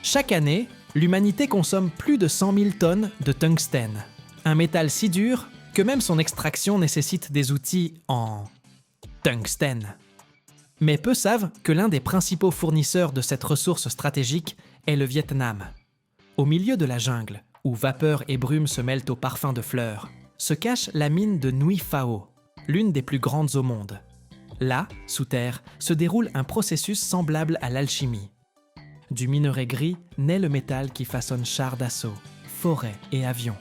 Chaque année, l'humanité consomme plus de 100 000 tonnes de tungstène, un métal si dur que même son extraction nécessite des outils en tungstène. Mais peu savent que l'un des principaux fournisseurs de cette ressource stratégique est le Vietnam. Au milieu de la jungle, où vapeur et brume se mêlent au parfum de fleurs, se cache la mine de Nguyen Phao, l'une des plus grandes au monde. Là, sous terre, se déroule un processus semblable à l'alchimie. Du minerai gris naît le métal qui façonne chars d'assaut, forêts et avions.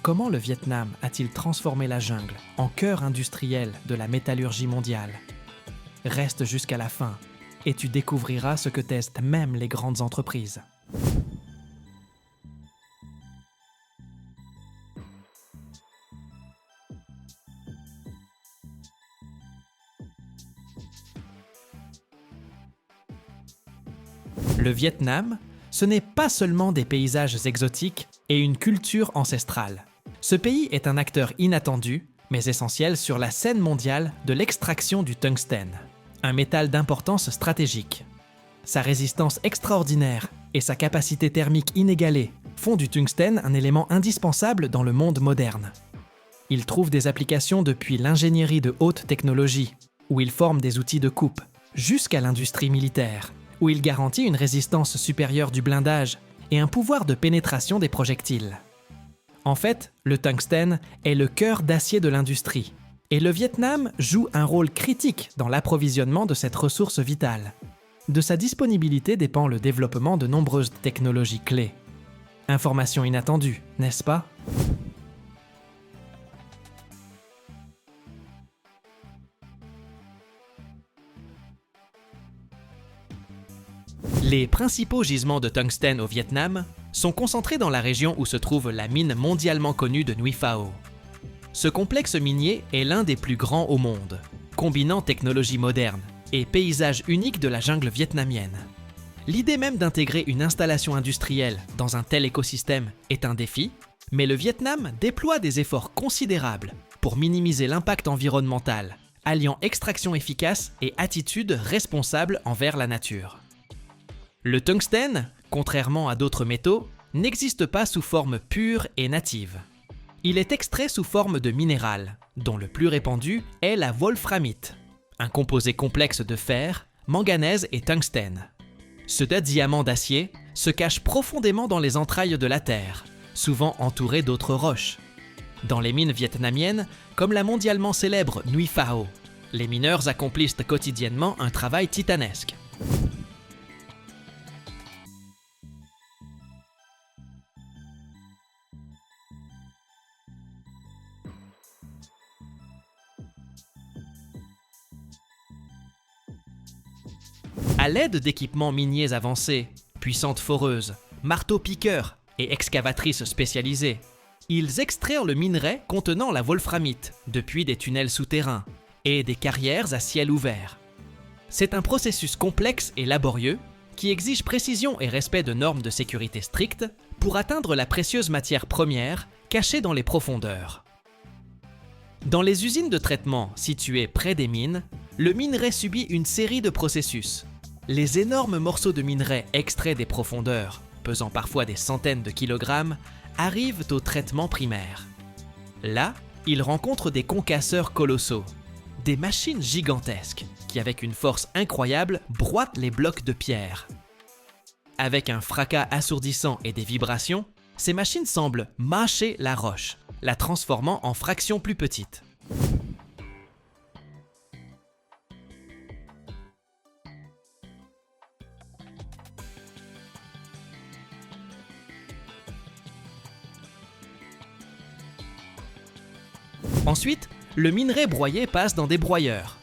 Comment le Vietnam a-t-il transformé la jungle en cœur industriel de la métallurgie mondiale? Reste jusqu'à la fin et tu découvriras ce que testent même les grandes entreprises. Le Vietnam, ce n'est pas seulement des paysages exotiques et une culture ancestrale. Ce pays est un acteur inattendu, mais essentiel sur la scène mondiale de l'extraction du tungstène, un métal d'importance stratégique. Sa résistance extraordinaire et sa capacité thermique inégalée font du tungstène un élément indispensable dans le monde moderne. Il trouve des applications depuis l'ingénierie de haute technologie, où il forme des outils de coupe, jusqu'à l'industrie militaire, où il garantit une résistance supérieure du blindage et un pouvoir de pénétration des projectiles. En fait, le tungstène est le cœur d'acier de l'industrie, et le Vietnam joue un rôle critique dans l'approvisionnement de cette ressource vitale. De sa disponibilité dépend le développement de nombreuses technologies clés. Information inattendue, n'est-ce pas? Les principaux gisements de tungstène au Vietnam sont concentrés dans la région où se trouve la mine mondialement connue de Nguyen Phao. Ce complexe minier est l'un des plus grands au monde, combinant technologie moderne et paysage unique de la jungle vietnamienne. L'idée même d'intégrer une installation industrielle dans un tel écosystème est un défi, mais le Vietnam déploie des efforts considérables pour minimiser l'impact environnemental, alliant extraction efficace et attitude responsable envers la nature. Le tungstène, contrairement à d'autres métaux, n'existe pas sous forme pure et native. Il est extrait sous forme de minéral, dont le plus répandu est la wolframite, un composé complexe de fer, manganèse et tungstène. Ce diamant d'acier se cache profondément dans les entrailles de la Terre, souvent entouré d'autres roches. Dans les mines vietnamiennes, comme la mondialement célèbre Nguyen Phao, les mineurs accomplissent quotidiennement un travail titanesque. À l'aide d'équipements miniers avancés, puissantes foreuses, marteaux-piqueurs et excavatrices spécialisées, ils extrairent le minerai contenant la wolframite depuis des tunnels souterrains et des carrières à ciel ouvert. C'est un processus complexe et laborieux qui exige précision et respect de normes de sécurité strictes pour atteindre la précieuse matière première cachée dans les profondeurs. Dans les usines de traitement situées près des mines, le minerai subit une série de processus. Les énormes morceaux de minerai extraits des profondeurs, pesant parfois des centaines de kilogrammes, arrivent au traitement primaire. Là, ils rencontrent des concasseurs colossaux, des machines gigantesques qui, avec une force incroyable, broient les blocs de pierre. Avec un fracas assourdissant et des vibrations, ces machines semblent mâcher la roche, la transformant en fractions plus petites. Ensuite, le minerai broyé passe dans des broyeurs.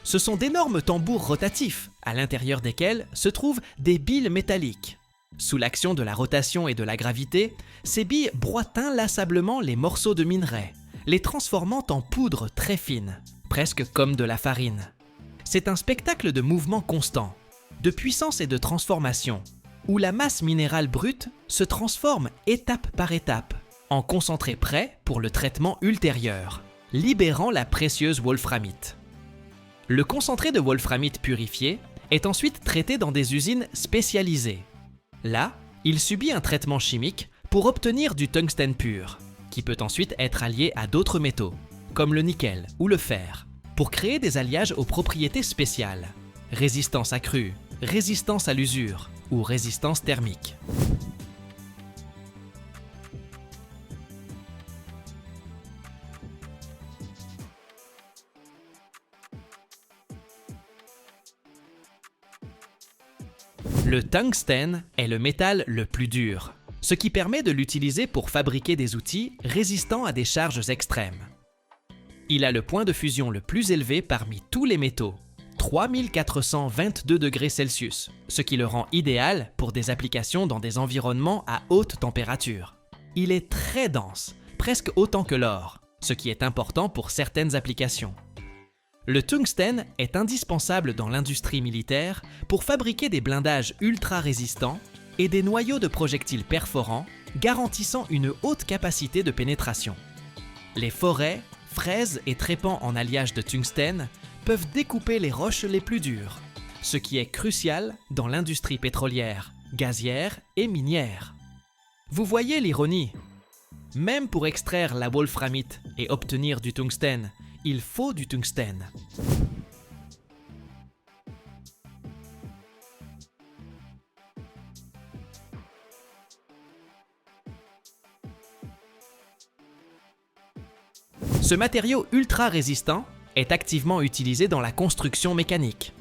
Ce sont d'énormes tambours rotatifs, à l'intérieur desquels se trouvent des billes métalliques. Sous l'action de la rotation et de la gravité, ces billes broient inlassablement les morceaux de minerai, les transformant en poudre très fine, presque comme de la farine. C'est un spectacle de mouvement constant, de puissance et de transformation, où la masse minérale brute se transforme étape par étape, en concentré prêt pour le traitement ultérieur, libérant la précieuse wolframite. Le concentré de wolframite purifié est ensuite traité dans des usines spécialisées. Là, il subit un traitement chimique pour obtenir du tungstène pur, qui peut ensuite être allié à d'autres métaux, comme le nickel ou le fer, pour créer des alliages aux propriétés spéciales: résistance accrue, résistance à l'usure ou résistance thermique. Le tungstène est le métal le plus dur, ce qui permet de l'utiliser pour fabriquer des outils résistants à des charges extrêmes. Il a le point de fusion le plus élevé parmi tous les métaux, 3422 degrés Celsius, ce qui le rend idéal pour des applications dans des environnements à haute température. Il est très dense, presque autant que l'or, ce qui est important pour certaines applications. Le tungstène est indispensable dans l'industrie militaire pour fabriquer des blindages ultra résistants et des noyaux de projectiles perforants garantissant une haute capacité de pénétration. Les forêts, fraises et trépans en alliage de tungstène peuvent découper les roches les plus dures, ce qui est crucial dans l'industrie pétrolière, gazière et minière. Vous voyez l'ironie? Même pour extraire la wolframite et obtenir du tungstène, il faut du tungstène. Ce matériau ultra résistant est activement utilisé dans la construction mécanique,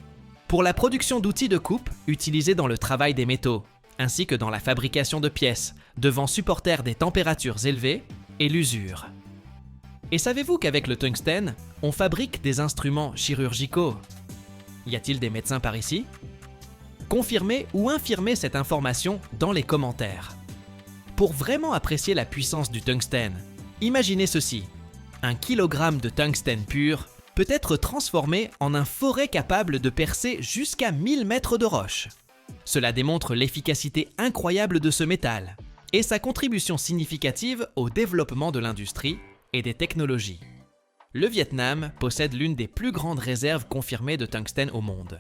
pour la production d'outils de coupe utilisés dans le travail des métaux, ainsi que dans la fabrication de pièces devant supporter des températures élevées et l'usure. Et savez-vous qu'avec le tungstène, on fabrique des instruments chirurgicaux? Y a-t-il des médecins par ici? Confirmez ou infirmez cette information dans les commentaires. Pour vraiment apprécier la puissance du tungstène, imaginez ceci. 1 kg de tungstène pur peut être transformé en un forêt capable de percer jusqu'à 1000 mètres de roche. Cela démontre l'efficacité incroyable de ce métal et sa contribution significative au développement de l'industrie et des technologies. Le Vietnam possède l'une des plus grandes réserves confirmées de tungstène au monde.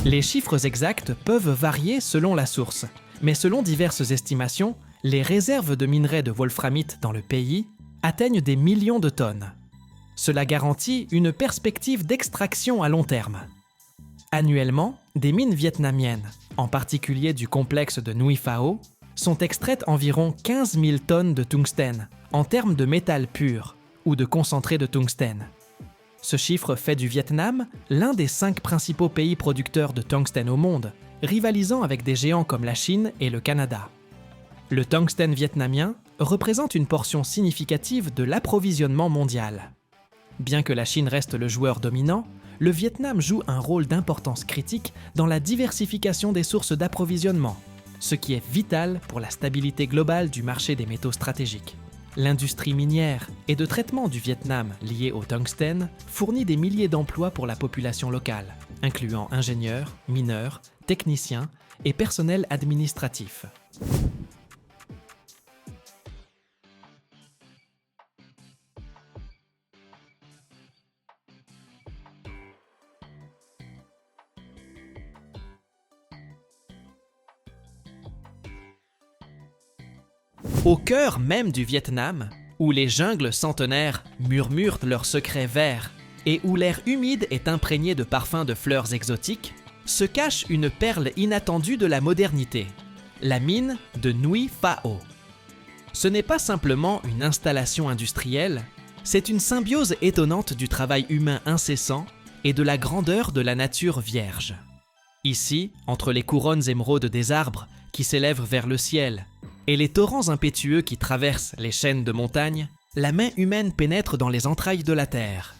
Les chiffres exacts peuvent varier selon la source, mais selon diverses estimations, les réserves de minerais de wolframite dans le pays atteignent des millions de tonnes. Cela garantit une perspective d'extraction à long terme. Annuellement, des mines vietnamiennes, en particulier du complexe de Nguy Phao, sont extraites environ 15 000 tonnes de tungstène en termes de métal pur ou de concentré de tungstène. Ce chiffre fait du Vietnam l'un des 5 principaux pays producteurs de tungstène au monde, rivalisant avec des géants comme la Chine et le Canada. Le tungstène vietnamien représente une portion significative de l'approvisionnement mondial. Bien que la Chine reste le joueur dominant, le Vietnam joue un rôle d'importance critique dans la diversification des sources d'approvisionnement, ce qui est vital pour la stabilité globale du marché des métaux stratégiques. L'industrie minière et de traitement du Vietnam liée au tungstène fournit des milliers d'emplois pour la population locale, incluant ingénieurs, mineurs, techniciens et personnel administratif. Au cœur même du Vietnam, où les jungles centenaires murmurent leurs secrets verts et où l'air humide est imprégné de parfums de fleurs exotiques, se cache une perle inattendue de la modernité, la mine de Nguy Phao. Ce n'est pas simplement une installation industrielle, c'est une symbiose étonnante du travail humain incessant et de la grandeur de la nature vierge. Ici, entre les couronnes émeraudes des arbres qui s'élèvent vers le ciel et les torrents impétueux qui traversent les chaînes de montagnes, la main humaine pénètre dans les entrailles de la terre.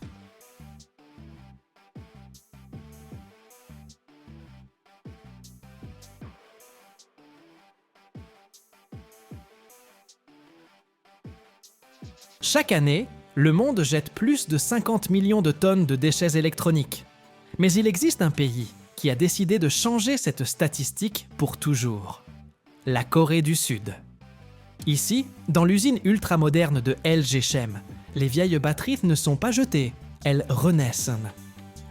Chaque année, le monde jette plus de 50 millions de tonnes de déchets électroniques. Mais il existe un pays qui a décidé de changer cette statistique pour toujours. La Corée du Sud. Ici, dans l'usine ultramoderne de LG Chem, les vieilles batteries ne sont pas jetées, elles renaissent.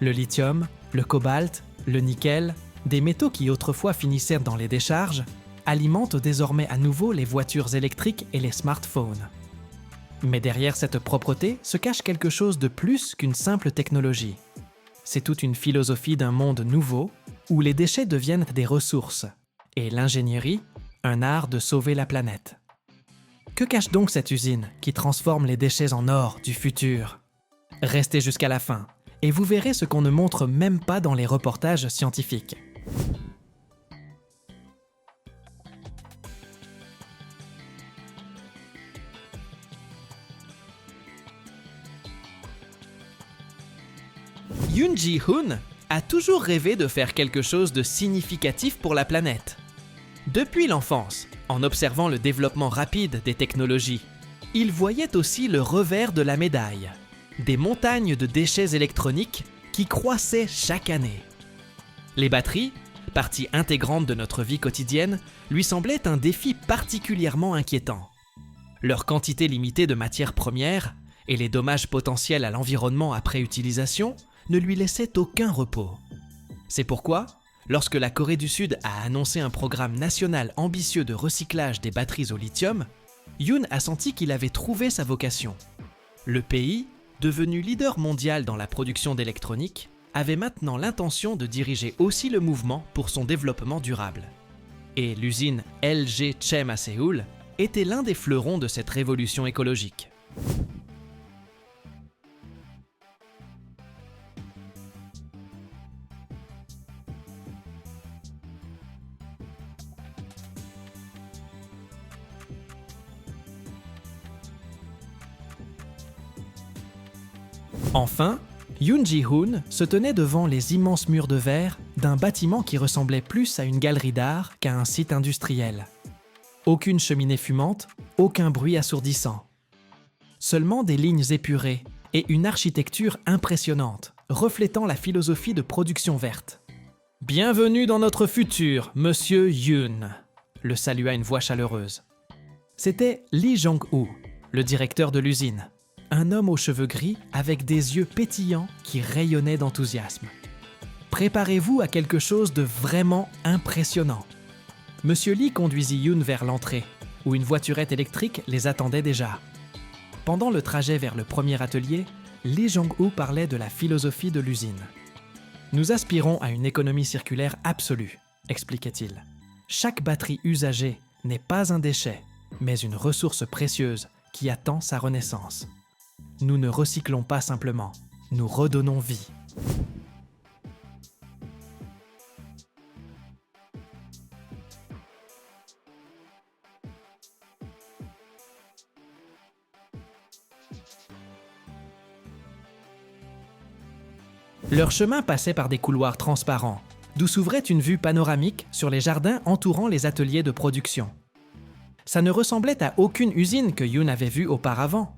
Le lithium, le cobalt, le nickel, des métaux qui autrefois finissaient dans les décharges, alimentent désormais à nouveau les voitures électriques et les smartphones. Mais derrière cette propreté se cache quelque chose de plus qu'une simple technologie. C'est toute une philosophie d'un monde nouveau où les déchets deviennent des ressources et l'ingénierie, un art de sauver la planète. Que cache donc cette usine qui transforme les déchets en or du futur? Restez jusqu'à la fin et vous verrez ce qu'on ne montre même pas dans les reportages scientifiques. Yoon Ji-hoon a toujours rêvé de faire quelque chose de significatif pour la planète. Depuis l'enfance, en observant le développement rapide des technologies, il voyait aussi le revers de la médaille, des montagnes de déchets électroniques qui croissaient chaque année. Les batteries, partie intégrante de notre vie quotidienne, lui semblaient un défi particulièrement inquiétant. Leur quantité limitée de matières premières et les dommages potentiels à l'environnement après utilisation ne lui laissaient aucun repos. C'est pourquoi, lorsque la Corée du Sud a annoncé un programme national ambitieux de recyclage des batteries au lithium, Yoon a senti qu'il avait trouvé sa vocation. Le pays, devenu leader mondial dans la production d'électronique, avait maintenant l'intention de diriger aussi le mouvement pour son développement durable. Et l'usine LG Chem à Séoul était l'un des fleurons de cette révolution écologique. Enfin, Yoon Ji-hoon se tenait devant les immenses murs de verre d'un bâtiment qui ressemblait plus à une galerie d'art qu'à un site industriel. Aucune cheminée fumante, aucun bruit assourdissant. Seulement des lignes épurées et une architecture impressionnante, reflétant la philosophie de production verte. « Bienvenue dans notre futur, monsieur Yoon », le salua une voix chaleureuse. C'était Lee Jong-woo, le directeur de l'usine. Un homme aux cheveux gris avec des yeux pétillants qui rayonnaient d'enthousiasme. Préparez-vous à quelque chose de vraiment impressionnant. Monsieur Lee conduisit Yoon vers l'entrée, où une voiturette électrique les attendait déjà. Pendant le trajet vers le premier atelier, Lee Jong-woo parlait de la philosophie de l'usine. « Nous aspirons à une économie circulaire absolue », expliquait-il. « Chaque batterie usagée n'est pas un déchet, mais une ressource précieuse qui attend sa renaissance. Nous ne recyclons pas simplement, nous redonnons vie. » Leur chemin passait par des couloirs transparents, d'où s'ouvrait une vue panoramique sur les jardins entourant les ateliers de production. Ça ne ressemblait à aucune usine que Yoon avait vue auparavant.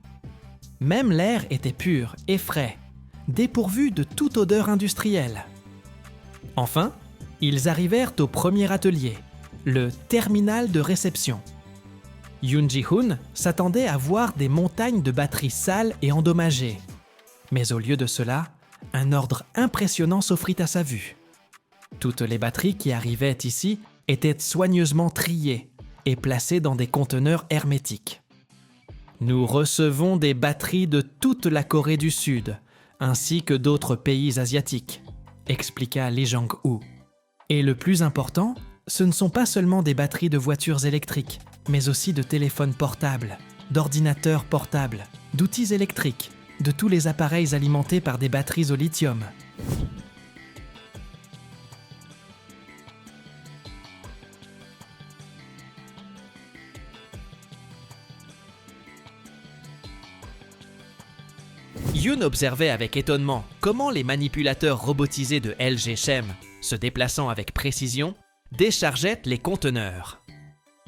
Même l'air était pur et frais, dépourvu de toute odeur industrielle. Enfin, ils arrivèrent au premier atelier, le terminal de réception. Yoon Ji-hoon s'attendait à voir des montagnes de batteries sales et endommagées. Mais au lieu de cela, un ordre impressionnant s'offrit à sa vue. Toutes les batteries qui arrivaient ici étaient soigneusement triées et placées dans des conteneurs hermétiques. « Nous recevons des batteries de toute la Corée du Sud, ainsi que d'autres pays asiatiques, » expliqua Lee Jong-woo. « Et le plus important, ce ne sont pas seulement des batteries de voitures électriques, mais aussi de téléphones portables, d'ordinateurs portables, d'outils électriques, de tous les appareils alimentés par des batteries au lithium. » Yoon observait avec étonnement comment les manipulateurs robotisés de LG Chem, se déplaçant avec précision, déchargeaient les conteneurs.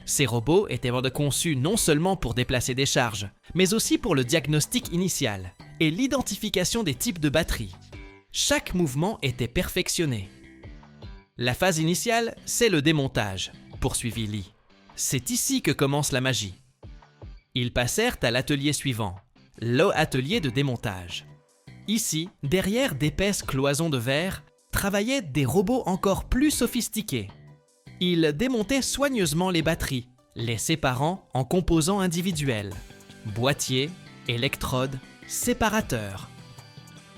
Ces robots étaient conçus non seulement pour déplacer des charges, mais aussi pour le diagnostic initial et l'identification des types de batteries. Chaque mouvement était perfectionné. La phase initiale, c'est le démontage, poursuivit Lee. C'est ici que commence la magie. Ils passèrent à l'atelier suivant, l'atelier de démontage. Ici, derrière d'épaisses cloisons de verre, travaillaient des robots encore plus sophistiqués. Ils démontaient soigneusement les batteries, les séparant en composants individuels. Boîtiers, électrodes, séparateurs.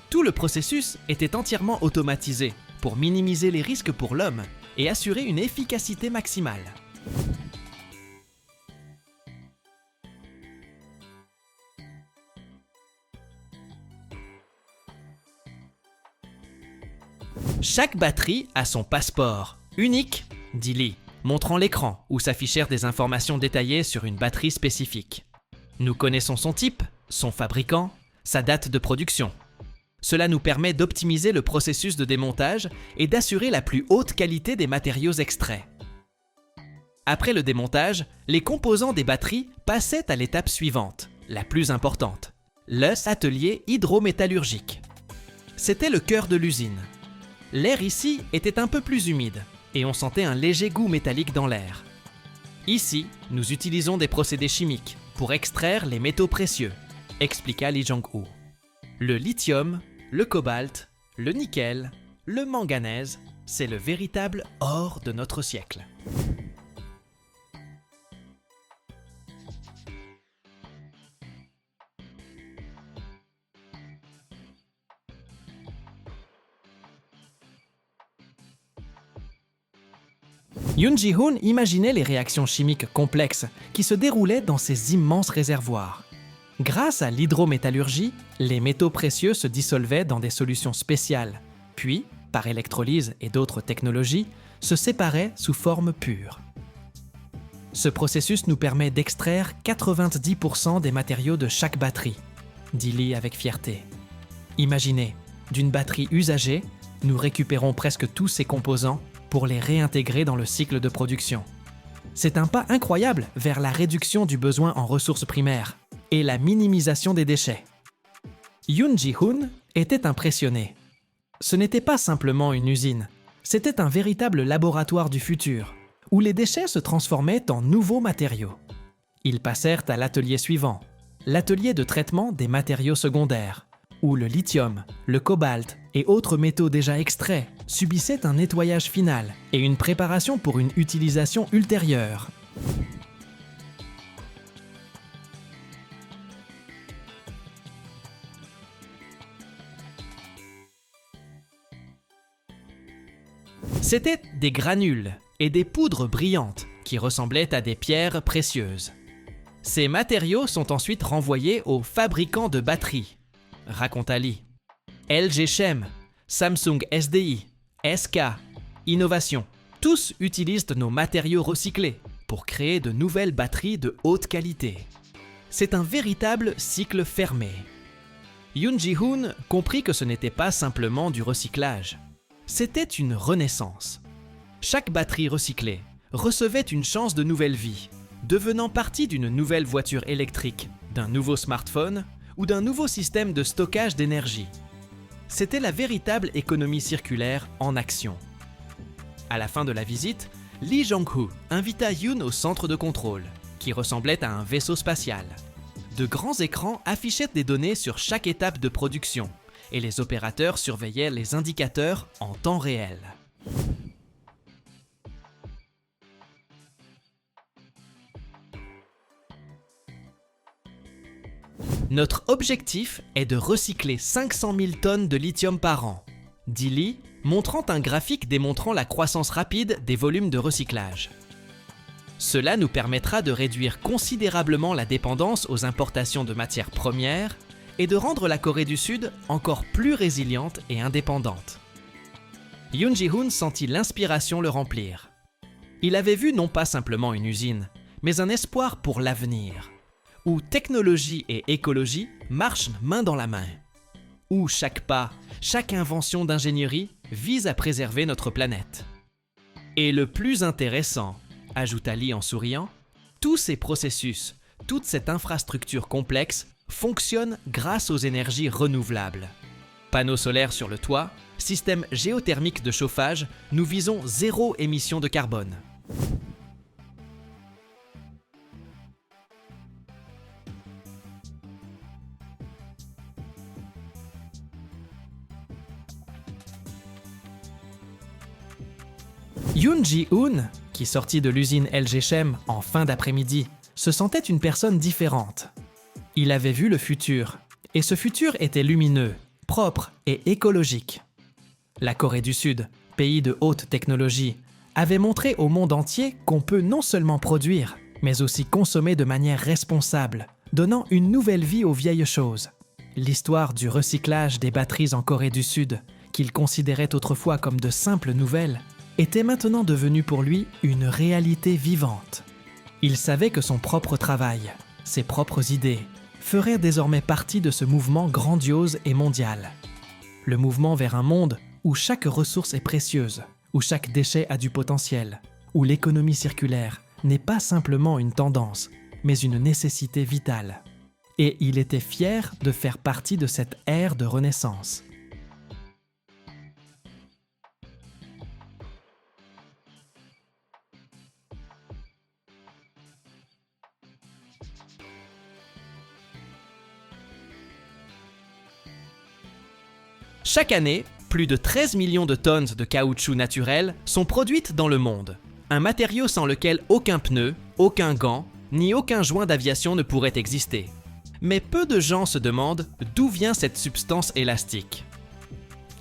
Tout le processus était entièrement automatisé pour minimiser les risques pour l'homme et assurer une efficacité maximale. Chaque batterie a son passeport, unique, dit Lee, montrant l'écran où s'affichèrent des informations détaillées sur une batterie spécifique. Nous connaissons son type, son fabricant, sa date de production. Cela nous permet d'optimiser le processus de démontage et d'assurer la plus haute qualité des matériaux extraits. Après le démontage, les composants des batteries passaient à l'étape suivante, la plus importante, l'atelier hydrométallurgique. C'était le cœur de l'usine. L'air ici était un peu plus humide et on sentait un léger goût métallique dans l'air. Ici, nous utilisons des procédés chimiques pour extraire les métaux précieux, expliqua Lee Jong-ho. Le lithium, le cobalt, le nickel, le manganèse, c'est le véritable or de notre siècle. Yoon Ji-hoon imaginait les réactions chimiques complexes qui se déroulaient dans ces immenses réservoirs. Grâce à l'hydrométallurgie, les métaux précieux se dissolvaient dans des solutions spéciales, puis, par électrolyse et d'autres technologies, se séparaient sous forme pure. Ce processus nous permet d'extraire 90% des matériaux de chaque batterie, dit Lee avec fierté. Imaginez, d'une batterie usagée, nous récupérons presque tous ses composants pour les réintégrer dans le cycle de production. C'est un pas incroyable vers la réduction du besoin en ressources primaires et la minimisation des déchets. Yoon Ji-hoon était impressionné. Ce n'était pas simplement une usine, c'était un véritable laboratoire du futur, où les déchets se transformaient en nouveaux matériaux. Ils passèrent à l'atelier suivant, l'atelier de traitement des matériaux secondaires, où le lithium, le cobalt et autres métaux déjà extraits subissaient un nettoyage final et une préparation pour une utilisation ultérieure. C'étaient des granules et des poudres brillantes qui ressemblaient à des pierres précieuses. Ces matériaux sont ensuite renvoyés aux fabricants de batteries, raconta Lee. LG Chem, Samsung SDI, SK, Innovation, tous utilisent nos matériaux recyclés pour créer de nouvelles batteries de haute qualité. C'est un véritable cycle fermé. Yoon Ji-hoon comprit que ce n'était pas simplement du recyclage. C'était une renaissance. Chaque batterie recyclée recevait une chance de nouvelle vie, devenant partie d'une nouvelle voiture électrique, d'un nouveau smartphone ou d'un nouveau système de stockage d'énergie. C'était la véritable économie circulaire en action. À la fin de la visite, Lee Jong-ho invita Yoon au centre de contrôle, qui ressemblait à un vaisseau spatial. De grands écrans affichaient des données sur chaque étape de production, et les opérateurs surveillaient les indicateurs en temps réel. Notre objectif est de recycler 500 000 tonnes de lithium par an, dit Lee, montrant un graphique démontrant la croissance rapide des volumes de recyclage. Cela nous permettra de réduire considérablement la dépendance aux importations de matières premières et de rendre la Corée du Sud encore plus résiliente et indépendante. Yoon Ji-hoon sentit l'inspiration le remplir. Il avait vu non pas simplement une usine, mais un espoir pour l'avenir, où technologie et écologie marchent main dans la main, où chaque pas, chaque invention d'ingénierie vise à préserver notre planète. Et le plus intéressant, ajouta Lee en souriant, tous ces processus, toute cette infrastructure complexe fonctionne grâce aux énergies renouvelables. Panneaux solaires sur le toit, système géothermique de chauffage, nous visons zéro émission de carbone. Yoon Ji-hoon, qui sortit de l'usine LG Chem en fin d'après-midi, se sentait une personne différente. Il avait vu le futur, et ce futur était lumineux, propre et écologique. La Corée du Sud, pays de haute technologie, avait montré au monde entier qu'on peut non seulement produire, mais aussi consommer de manière responsable, donnant une nouvelle vie aux vieilles choses. L'histoire du recyclage des batteries en Corée du Sud, qu'il considérait autrefois comme de simples nouvelles, était maintenant devenue pour lui une réalité vivante. Il savait que son propre travail, ses propres idées, feraient désormais partie de ce mouvement grandiose et mondial. Le mouvement vers un monde où chaque ressource est précieuse, où chaque déchet a du potentiel, où l'économie circulaire n'est pas simplement une tendance, mais une nécessité vitale. Et il était fier de faire partie de cette ère de renaissance. Chaque année, plus de 13 millions de tonnes de caoutchouc naturel sont produites dans le monde. Un matériau sans lequel aucun pneu, aucun gant, ni aucun joint d'aviation ne pourrait exister. Mais peu de gens se demandent d'où vient cette substance élastique.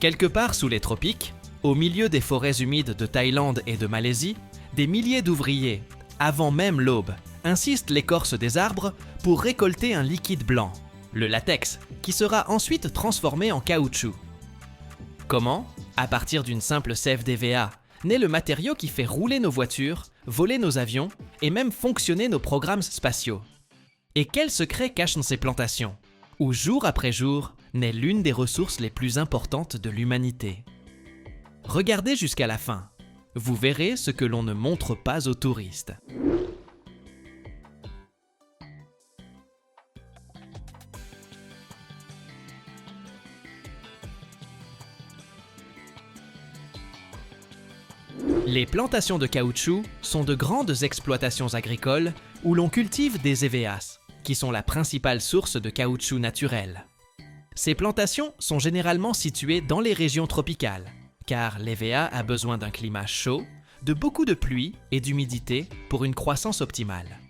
Quelque part sous les tropiques, au milieu des forêts humides de Thaïlande et de Malaisie, des milliers d'ouvriers, avant même l'aube, insistent l'écorce des arbres pour récolter un liquide blanc, le latex, qui sera ensuite transformé en caoutchouc. Comment ? À partir d'une simple sève d'EVA, naît le matériau qui fait rouler nos voitures, voler nos avions et même fonctionner nos programmes spatiaux. Et quel secret cache dans ces plantations, où jour après jour naît l'une des ressources les plus importantes de l'humanité. Regardez jusqu'à la fin, vous verrez ce que l'on ne montre pas aux touristes. Les plantations de caoutchouc sont de grandes exploitations agricoles où l'on cultive des EVAs, qui sont la principale source de caoutchouc naturel. Ces plantations sont généralement situées dans les régions tropicales, car l'EVA a besoin d'un climat chaud, de beaucoup de pluie et d'humidité pour une croissance optimale.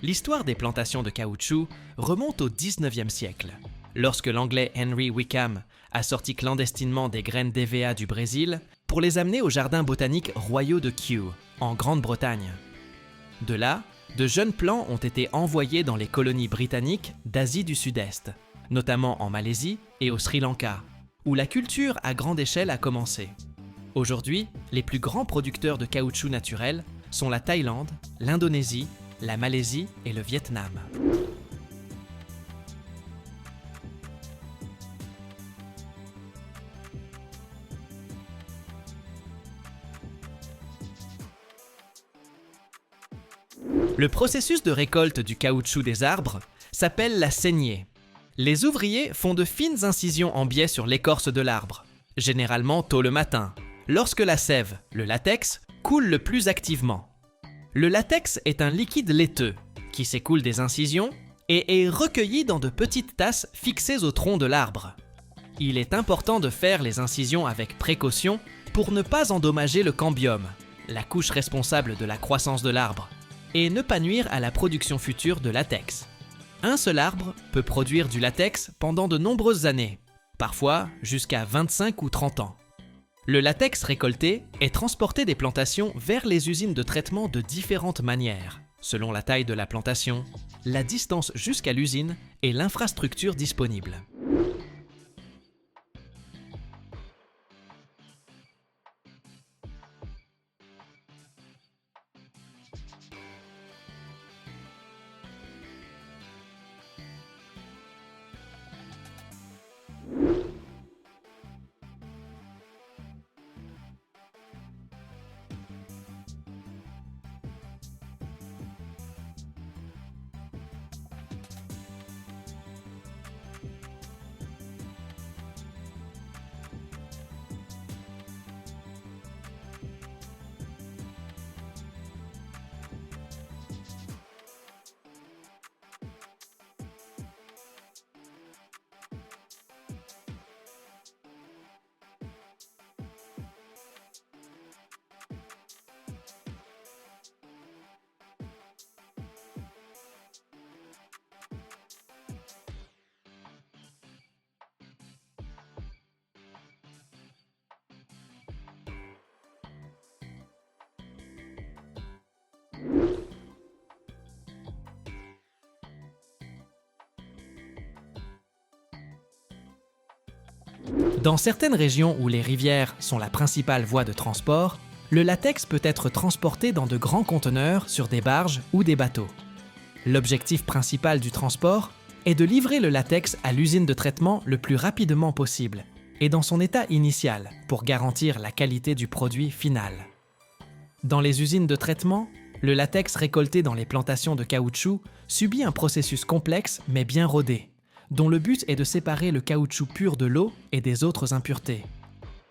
L'histoire des plantations de caoutchouc remonte au 19e siècle, lorsque l'anglais Henry Wickham a sorti clandestinement des graines d'EVA du Brésil pour les amener aux jardins botaniques royaux de Kew, en Grande-Bretagne. De là, de jeunes plants ont été envoyés dans les colonies britanniques d'Asie du Sud-Est, notamment en Malaisie et au Sri Lanka, où la culture à grande échelle a commencé. Aujourd'hui, les plus grands producteurs de caoutchouc naturel sont la Thaïlande, l'Indonésie, la Malaisie et le Vietnam. Le processus de récolte du caoutchouc des arbres s'appelle la saignée. Les ouvriers font de fines incisions en biais sur l'écorce de l'arbre, généralement tôt le matin, lorsque la sève, le latex, coule le plus activement. Le latex est un liquide laiteux qui s'écoule des incisions et est recueilli dans de petites tasses fixées au tronc de l'arbre. Il est important de faire les incisions avec précaution pour ne pas endommager le cambium, la couche responsable de la croissance de l'arbre, et ne pas nuire à la production future de latex. Un seul arbre peut produire du latex pendant de nombreuses années, parfois jusqu'à 25 ou 30 ans. Le latex récolté est transporté des plantations vers les usines de traitement de différentes manières, selon la taille de la plantation, la distance jusqu'à l'usine et l'infrastructure disponible. Dans certaines régions où les rivières sont la principale voie de transport, le latex peut être transporté dans de grands conteneurs sur des barges ou des bateaux. L'objectif principal du transport est de livrer le latex à l'usine de traitement le plus rapidement possible et dans son état initial pour garantir la qualité du produit final. Dans les usines de traitement, le latex récolté dans les plantations de caoutchouc subit un processus complexe mais bien rodé, dont le but est de séparer le caoutchouc pur de l'eau et des autres impuretés.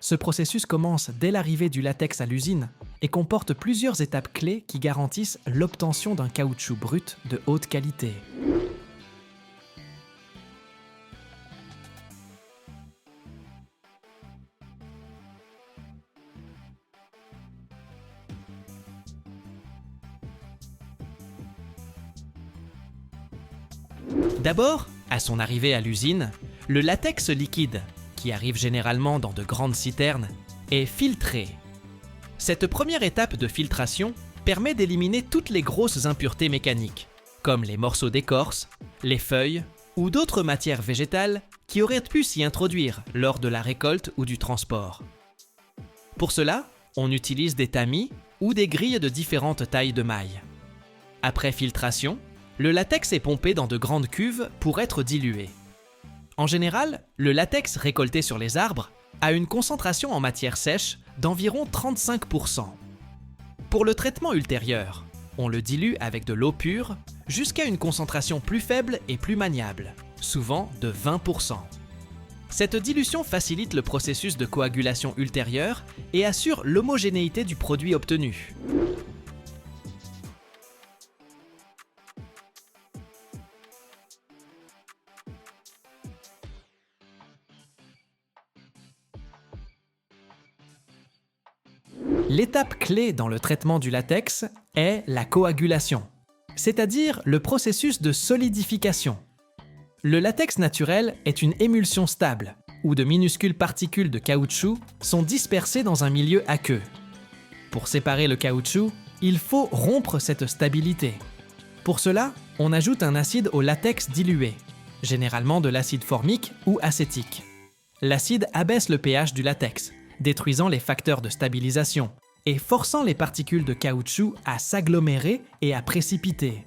Ce processus commence dès l'arrivée du latex à l'usine et comporte plusieurs étapes clés qui garantissent l'obtention d'un caoutchouc brut de haute qualité. D'abord, à son arrivée à l'usine, le latex liquide, qui arrive généralement dans de grandes citernes, est filtré. Cette première étape de filtration permet d'éliminer toutes les grosses impuretés mécaniques, comme les morceaux d'écorce, les feuilles ou d'autres matières végétales qui auraient pu s'y introduire lors de la récolte ou du transport. Pour cela, on utilise des tamis ou des grilles de différentes tailles de mailles. Après filtration, le latex est pompé dans de grandes cuves pour être dilué. En général, le latex récolté sur les arbres a une concentration en matière sèche d'environ 35%. Pour le traitement ultérieur, on le dilue avec de l'eau pure jusqu'à une concentration plus faible et plus maniable, souvent de 20%. Cette dilution facilite le processus de coagulation ultérieure et assure l'homogénéité du produit obtenu. L'étape clé dans le traitement du latex est la coagulation, c'est-à-dire le processus de solidification. Le latex naturel est une émulsion stable, où de minuscules particules de caoutchouc sont dispersées dans un milieu aqueux. Pour séparer le caoutchouc, il faut rompre cette stabilité. Pour cela, on ajoute un acide au latex dilué, généralement de l'acide formique ou acétique. L'acide abaisse le pH du latex, détruisant les facteurs de stabilisation et forçant les particules de caoutchouc à s'agglomérer et à précipiter.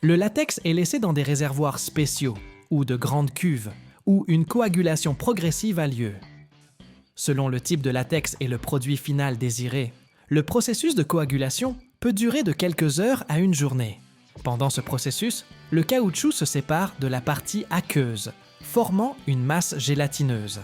Le latex est laissé dans des réservoirs spéciaux ou de grandes cuves où une coagulation progressive a lieu. Selon le type de latex et le produit final désiré, le processus de coagulation peut durer de quelques heures à une journée. Pendant ce processus, le caoutchouc se sépare de la partie aqueuse, formant une masse gélatineuse.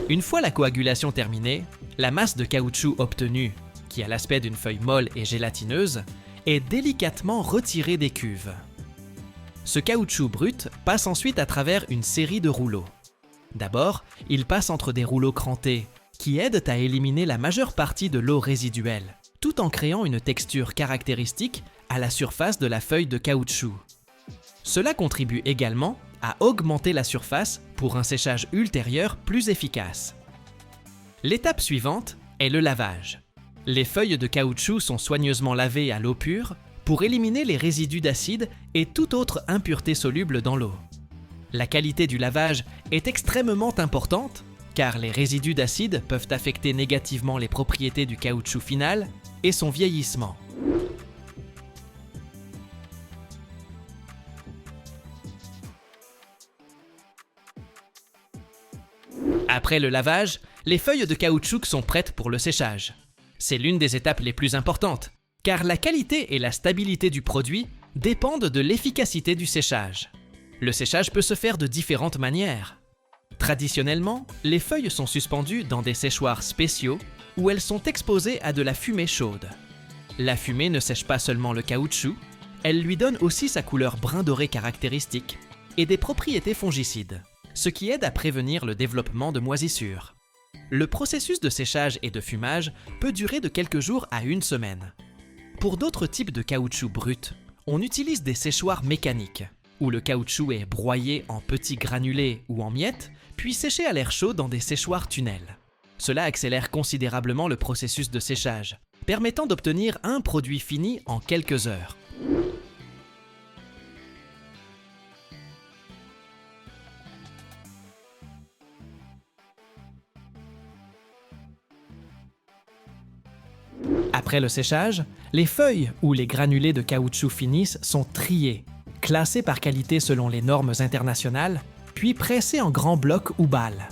Une fois la coagulation terminée, la masse de caoutchouc obtenue, qui a l'aspect d'une feuille molle et gélatineuse, est délicatement retirée des cuves. Ce caoutchouc brut passe ensuite à travers une série de rouleaux. D'abord, il passe entre des rouleaux crantés, qui aident à éliminer la majeure partie de l'eau résiduelle, tout en créant une texture caractéristique à la surface de la feuille de caoutchouc. Cela contribue également à augmenter la surface pour un séchage ultérieur plus efficace. L'étape suivante est le lavage. Les feuilles de caoutchouc sont soigneusement lavées à l'eau pure pour éliminer les résidus d'acide et toute autre impureté soluble dans l'eau. La qualité du lavage est extrêmement importante car les résidus d'acide peuvent affecter négativement les propriétés du caoutchouc final et son vieillissement. Après le lavage, les feuilles de caoutchouc sont prêtes pour le séchage. C'est l'une des étapes les plus importantes, car la qualité et la stabilité du produit dépendent de l'efficacité du séchage. Le séchage peut se faire de différentes manières. Traditionnellement, les feuilles sont suspendues dans des séchoirs spéciaux où elles sont exposées à de la fumée chaude. La fumée ne sèche pas seulement le caoutchouc, elle lui donne aussi sa couleur brun doré caractéristique et des propriétés fongicides, ce qui aide à prévenir le développement de moisissures. Le processus de séchage et de fumage peut durer de quelques jours à une semaine. Pour d'autres types de caoutchouc brut, on utilise des séchoirs mécaniques, où le caoutchouc est broyé en petits granulés ou en miettes, puis séché à l'air chaud dans des séchoirs tunnels. Cela accélère considérablement le processus de séchage, permettant d'obtenir un produit fini en quelques heures. Après le séchage, les feuilles ou les granulés de caoutchouc finissent sont triés, classés par qualité selon les normes internationales, puis pressés en grands blocs ou balles.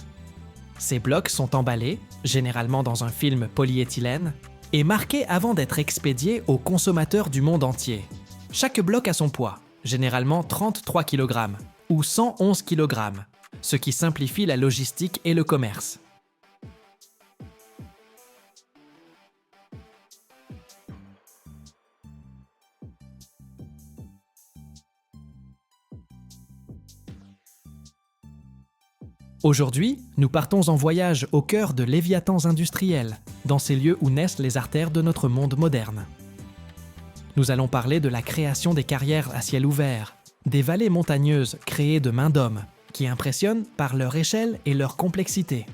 Ces blocs sont emballés, généralement dans un film polyéthylène, et marqués avant d'être expédiés aux consommateurs du monde entier. Chaque bloc a son poids, généralement 33 kg ou 111 kg, ce qui simplifie la logistique et le commerce. Aujourd'hui, nous partons en voyage au cœur de léviathans industriels, dans ces lieux où naissent les artères de notre monde moderne. Nous allons parler de la création des carrières à ciel ouvert, des vallées montagneuses créées de main d'homme, qui impressionnent par leur échelle et leur complexité.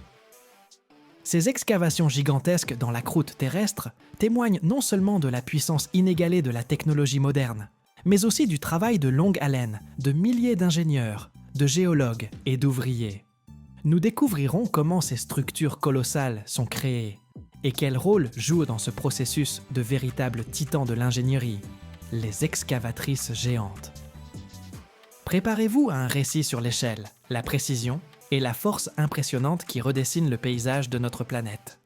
Ces excavations gigantesques dans la croûte terrestre témoignent non seulement de la puissance inégalée de la technologie moderne, mais aussi du travail de longue haleine de milliers d'ingénieurs, de géologues et d'ouvriers. Nous découvrirons comment ces structures colossales sont créées et quel rôle jouent dans ce processus de véritables titans de l'ingénierie, les excavatrices géantes. Préparez-vous à un récit sur l'échelle, la précision et la force impressionnante qui redessine le paysage de notre planète.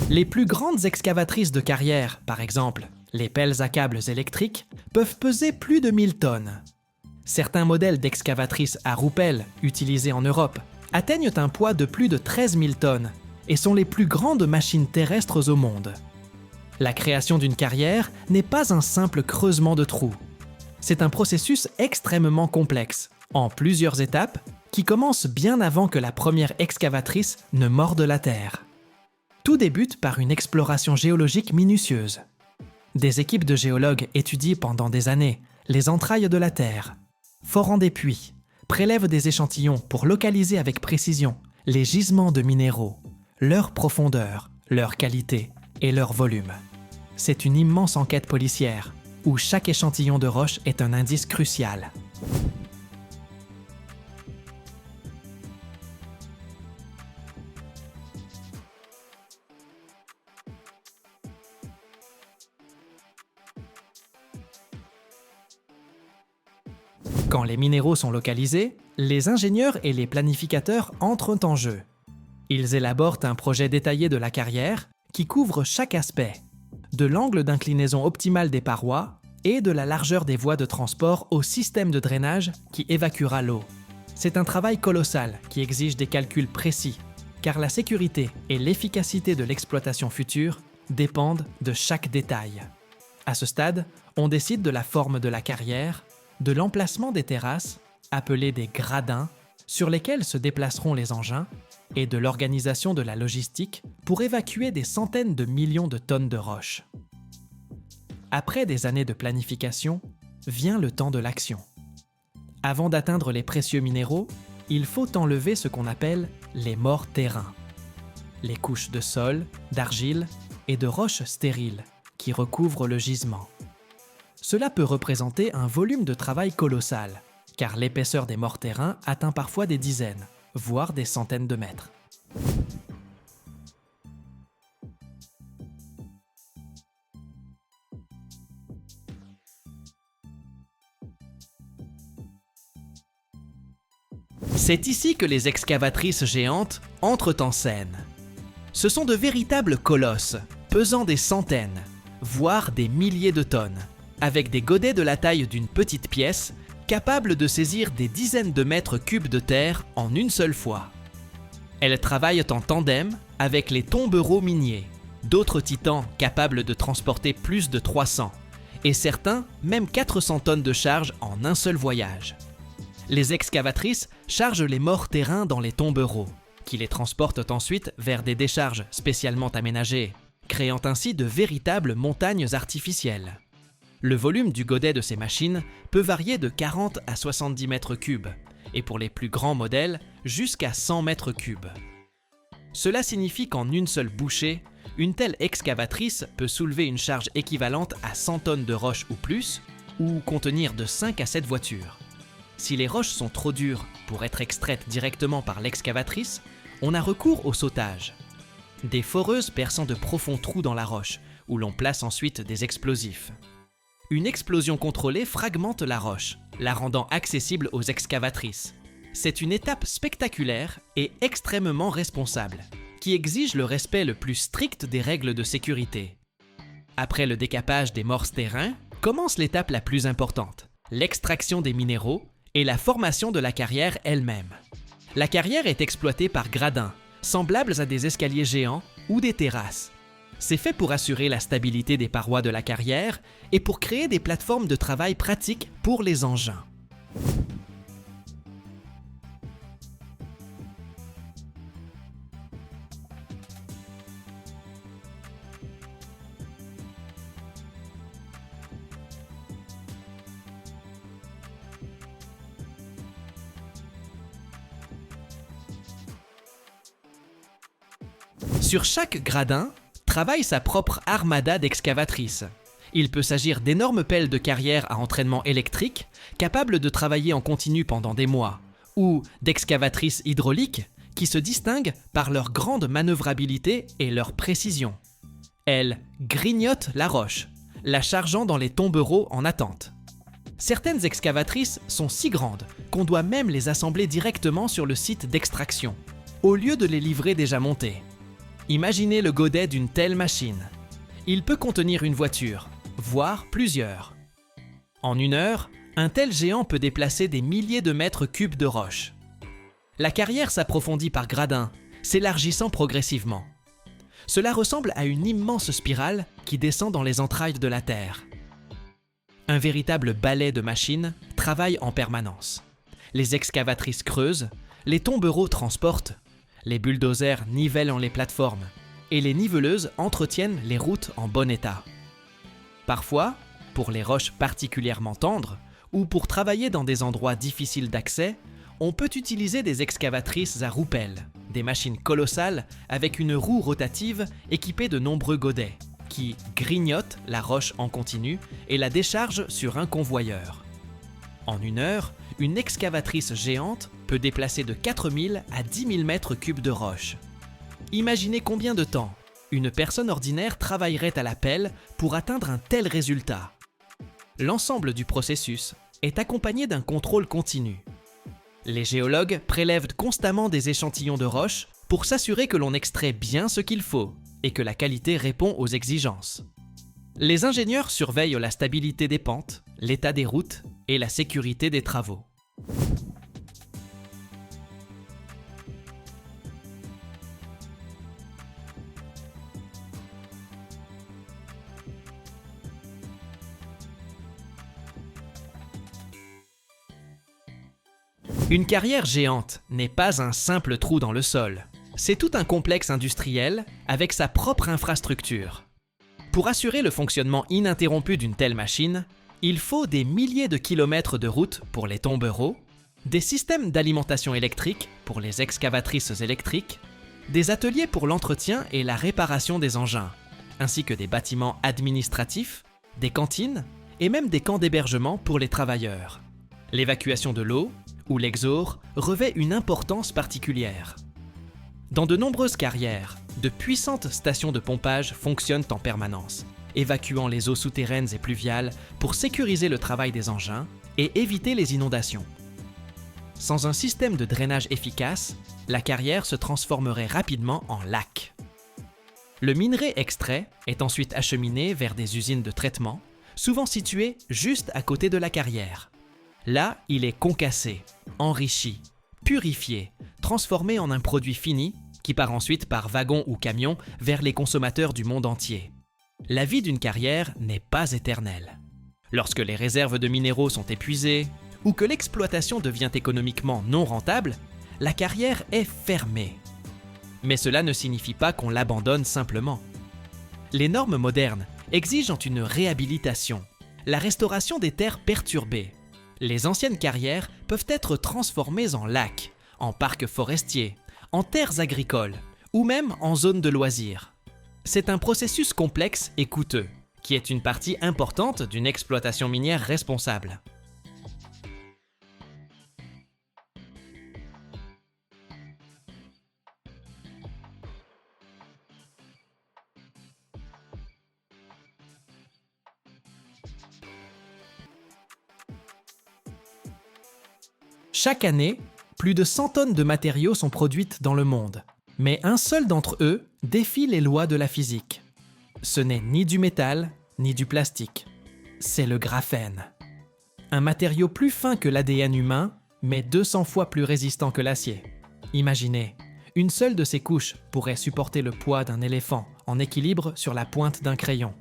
Les plus grandes excavatrices de carrière, par exemple, les pelles à câbles électriques, peuvent peser plus de 1000 tonnes. Certains modèles d'excavatrices à roupelle, utilisés en Europe, atteignent un poids de plus de 13 000 tonnes et sont les plus grandes machines terrestres au monde. La création d'une carrière n'est pas un simple creusement de trous. C'est un processus extrêmement complexe, en plusieurs étapes, qui commence bien avant que la première excavatrice ne morde la terre. Tout débute par une exploration géologique minutieuse. Des équipes de géologues étudient pendant des années les entrailles de la Terre, forent des puits, prélèvent des échantillons pour localiser avec précision les gisements de minéraux, leur profondeur, leur qualité et leur volume. C'est une immense enquête policière où chaque échantillon de roche est un indice crucial. Quand les minéraux sont localisés, les ingénieurs et les planificateurs entrent en jeu. Ils élaborent un projet détaillé de la carrière qui couvre chaque aspect, de l'angle d'inclinaison optimal des parois et de la largeur des voies de transport au système de drainage qui évacuera l'eau. C'est un travail colossal qui exige des calculs précis, car la sécurité et l'efficacité de l'exploitation future dépendent de chaque détail. À ce stade, on décide de la forme de la carrière, de l'emplacement des terrasses, appelées des gradins, sur lesquels se déplaceront les engins, et de l'organisation de la logistique pour évacuer des centaines de millions de tonnes de roches. Après des années de planification, vient le temps de l'action. Avant d'atteindre les précieux minéraux, il faut enlever ce qu'on appelle les morts terrains, les couches de sol, d'argile et de roches stériles qui recouvrent le gisement. Cela peut représenter un volume de travail colossal, car l'épaisseur des morts terrains atteint parfois des dizaines, voire des centaines de mètres. C'est ici que les excavatrices géantes entrent en scène. Ce sont de véritables colosses, pesant des centaines, voire des milliers de tonnes, avec des godets de la taille d'une petite pièce, capables de saisir des dizaines de mètres cubes de terre en une seule fois. Elles travaillent en tandem avec les tombereaux miniers, d'autres titans capables de transporter plus de 300, et certains même 400 tonnes de charge en un seul voyage. Les excavatrices chargent les morts terrains dans les tombereaux, qui les transportent ensuite vers des décharges spécialement aménagées, créant ainsi de véritables montagnes artificielles. Le volume du godet de ces machines peut varier de 40 à 70 mètres cubes, et pour les plus grands modèles, jusqu'à 100 mètres cubes. Cela signifie qu'en une seule bouchée, une telle excavatrice peut soulever une charge équivalente à 100 tonnes de roches ou plus, ou contenir de 5 à 7 voitures. Si les roches sont trop dures pour être extraites directement par l'excavatrice, on a recours au sautage. Des foreuses perçant de profonds trous dans la roche, où l'on place ensuite des explosifs. Une explosion contrôlée fragmente la roche, la rendant accessible aux excavatrices. C'est une étape spectaculaire et extrêmement responsable, qui exige le respect le plus strict des règles de sécurité. Après le décapage des morses terrains, commence l'étape la plus importante, l'extraction des minéraux et la formation de la carrière elle-même. La carrière est exploitée par gradins, semblables à des escaliers géants ou des terrasses. C'est fait pour assurer la stabilité des parois de la carrière et pour créer des plateformes de travail pratiques pour les engins. Sur chaque gradin, travaille sa propre armada d'excavatrices. Il peut s'agir d'énormes pelles de carrière à entraînement électrique, capables de travailler en continu pendant des mois, ou d'excavatrices hydrauliques qui se distinguent par leur grande manœuvrabilité et leur précision. Elles grignotent la roche, la chargeant dans les tombereaux en attente. Certaines excavatrices sont si grandes qu'on doit même les assembler directement sur le site d'extraction, au lieu de les livrer déjà montés. Imaginez le godet d'une telle machine. Il peut contenir une voiture, voire plusieurs. En une heure, un tel géant peut déplacer des milliers de mètres cubes de roche. La carrière s'approfondit par gradins, s'élargissant progressivement. Cela ressemble à une immense spirale qui descend dans les entrailles de la Terre. Un véritable balai de machines travaille en permanence. Les excavatrices creusent, les tombereaux transportent, les bulldozers nivellent les plateformes et les niveleuses entretiennent les routes en bon état. Parfois, pour les roches particulièrement tendres ou pour travailler dans des endroits difficiles d'accès, on peut utiliser des excavatrices à roupelles, des machines colossales avec une roue rotative équipée de nombreux godets qui grignotent la roche en continu et la déchargent sur un convoyeur. En une heure, une excavatrice géante peut déplacer de 4000 à 10 000 mètres cubes de roche. Imaginez combien de temps une personne ordinaire travaillerait à la pelle pour atteindre un tel résultat. L'ensemble du processus est accompagné d'un contrôle continu. Les géologues prélèvent constamment des échantillons de roche pour s'assurer que l'on extrait bien ce qu'il faut et que la qualité répond aux exigences. Les ingénieurs surveillent la stabilité des pentes, l'état des routes et la sécurité des travaux. Une carrière géante n'est pas un simple trou dans le sol. C'est tout un complexe industriel avec sa propre infrastructure. Pour assurer le fonctionnement ininterrompu d'une telle machine, il faut des milliers de kilomètres de routes pour les tombereaux, des systèmes d'alimentation électrique pour les excavatrices électriques, des ateliers pour l'entretien et la réparation des engins, ainsi que des bâtiments administratifs, des cantines et même des camps d'hébergement pour les travailleurs. L'évacuation de l'eau ou l'exhaust revêt une importance particulière. Dans de nombreuses carrières, de puissantes stations de pompage fonctionnent en permanence, évacuant les eaux souterraines et pluviales pour sécuriser le travail des engins et éviter les inondations. Sans un système de drainage efficace, la carrière se transformerait rapidement en lac. Le minerai extrait est ensuite acheminé vers des usines de traitement, souvent situées juste à côté de la carrière. Là, il est concassé, enrichi, purifié, transformé en un produit fini qui part ensuite par wagon ou camion vers les consommateurs du monde entier. La vie d'une carrière n'est pas éternelle. Lorsque les réserves de minéraux sont épuisées ou que l'exploitation devient économiquement non rentable, la carrière est fermée. Mais cela ne signifie pas qu'on l'abandonne simplement. Les normes modernes exigent une réhabilitation, la restauration des terres perturbées. Les anciennes carrières peuvent être transformées en lacs, en parcs forestiers, en terres agricoles ou même en zones de loisirs. C'est un processus complexe et coûteux, qui est une partie importante d'une exploitation minière responsable. Chaque année, plus de 100 tonnes de matériaux sont produites dans le monde, mais un seul d'entre eux défie les lois de la physique. Ce n'est ni du métal, ni du plastique. C'est le graphène. Un matériau plus fin que l'ADN humain, mais 200 fois plus résistant que l'acier. Imaginez, une seule de ces couches pourrait supporter le poids d'un éléphant en équilibre sur la pointe d'un crayon.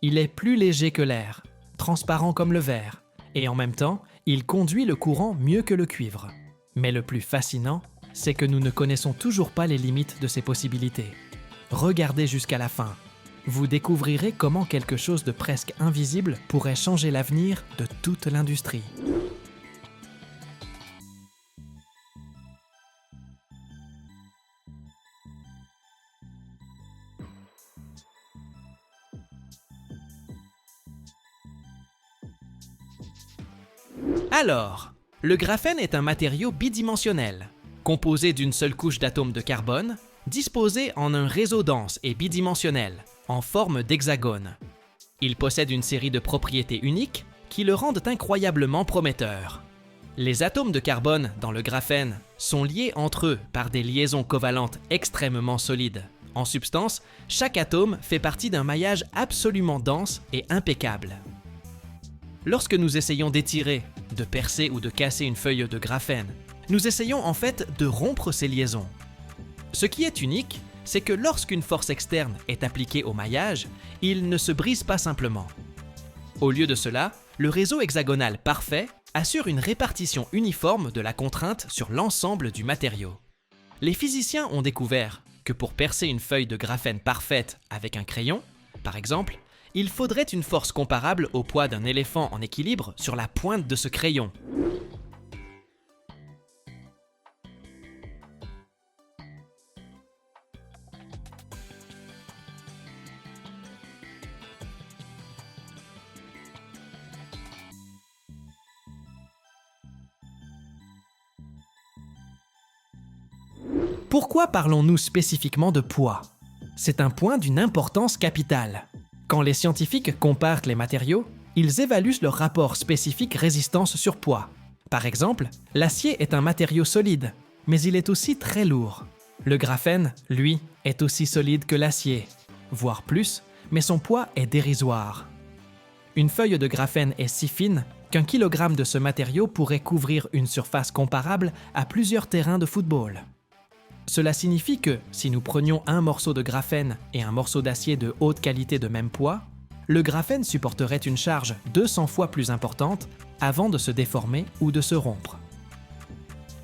Il est plus léger que l'air, transparent comme le verre, et en même temps, il conduit le courant mieux que le cuivre. Mais le plus fascinant, c'est que nous ne connaissons toujours pas les limites de ses possibilités. Regardez jusqu'à la fin. Vous découvrirez comment quelque chose de presque invisible pourrait changer l'avenir de toute l'industrie. Alors, le graphène est un matériau bidimensionnel, composé d'une seule couche d'atomes de carbone, disposé en un réseau dense et bidimensionnel, en forme d'hexagone. Il possède une série de propriétés uniques qui le rendent incroyablement prometteur. Les atomes de carbone dans le graphène sont liés entre eux par des liaisons covalentes extrêmement solides. En substance, chaque atome fait partie d'un maillage absolument dense et impeccable. Lorsque nous essayons d'étirer, de percer ou de casser une feuille de graphène, nous essayons en fait de rompre ces liaisons. Ce qui est unique, c'est que lorsqu'une force externe est appliquée au maillage, il ne se brise pas simplement. Au lieu de cela, le réseau hexagonal parfait assure une répartition uniforme de la contrainte sur l'ensemble du matériau. Les physiciens ont découvert que pour percer une feuille de graphène parfaite avec un crayon, par exemple, il faudrait une force comparable au poids d'un éléphant en équilibre sur la pointe de ce crayon. Pourquoi parlons-nous spécifiquement de poids ? C'est un point d'une importance capitale. Quand les scientifiques comparent les matériaux, ils évaluent leur rapport spécifique résistance sur poids. Par exemple, l'acier est un matériau solide, mais il est aussi très lourd. Le graphène, lui, est aussi solide que l'acier, voire plus, mais son poids est dérisoire. Une feuille de graphène est si fine qu'un kilogramme de ce matériau pourrait couvrir une surface comparable à plusieurs terrains de football. Cela signifie que, si nous prenions un morceau de graphène et un morceau d'acier de haute qualité de même poids, le graphène supporterait une charge 200 fois plus importante avant de se déformer ou de se rompre.